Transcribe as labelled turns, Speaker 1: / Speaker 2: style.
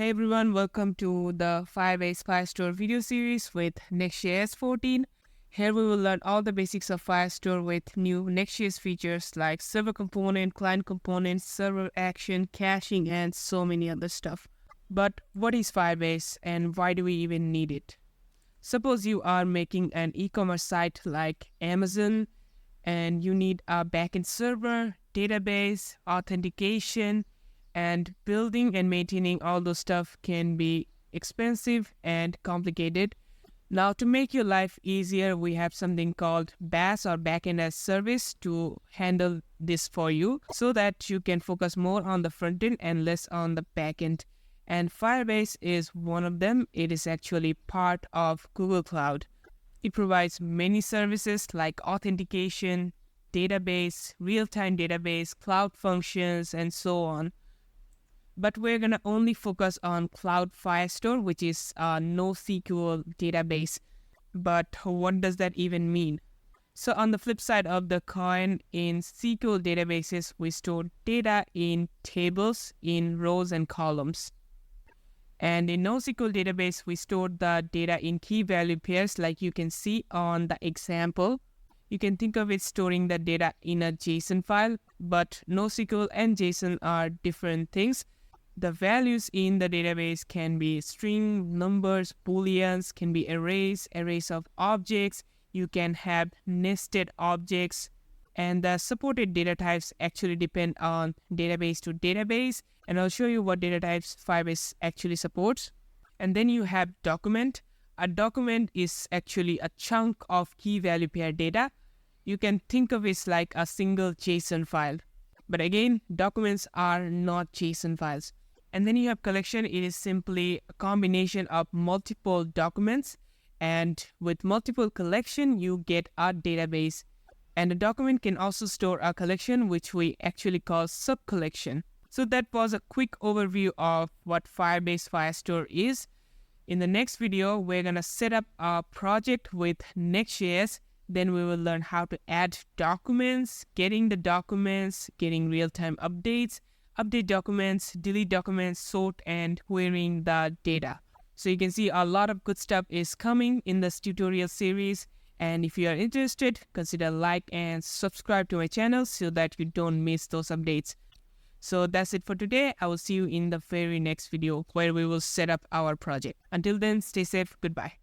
Speaker 1: Hey everyone, welcome to the Firebase Firestore video series with Next.js 14. Here we will learn all the basics of Firestore with new Next.js features like server component, client component, server action, caching, and so many other stuff. But what is Firebase and why do we even need it? Suppose you are making an e-commerce site like Amazon and you need a backend server, database, authentication, and building and maintaining all those stuff can be expensive and complicated. Now, to make your life easier, we have something called BaaS or Backend as Service to handle this for you so that you can focus more on the front end and less on the backend. And Firebase is one of them. It is actually part of Google Cloud. It provides many services like authentication, database, real-time database, cloud functions, and so on. But we're going to only focus on Cloud Firestore, which is a NoSQL database. But what does that even mean? So on the flip side of the coin, in SQL databases, we store data in tables, in rows and columns. And in NoSQL database, we store the data in key value pairs like you can see on the example. You can think of it storing the data in a JSON file, but NoSQL and JSON are different things. The values in the database can be string, numbers, booleans, can be arrays of objects. You can have nested objects, and the supported data types actually depend on database to database. And I'll show you what data types Firebase actually supports. And then you have document. A document is actually a chunk of key value pair data. You can think of it like a single JSON file. But again, documents are not JSON files. And then you have collection. It is simply a combination of multiple documents. And with multiple collection, you get a database. And a document can also store a collection, which we actually call sub-collection. So that was a quick overview of what Firebase Firestore is. In the next video, we're going to set up a project with Nextjs. Then we will learn how to add documents, getting the documents, getting real-time updates, update documents, delete documents, sort, and querying the data. So you can see a lot of good stuff is coming in this tutorial series. And if you are interested, consider like and subscribe to my channel so that you don't miss those updates. So that's it for today. I will see you in the very next video where we will set up our project. Until then, stay safe. Goodbye.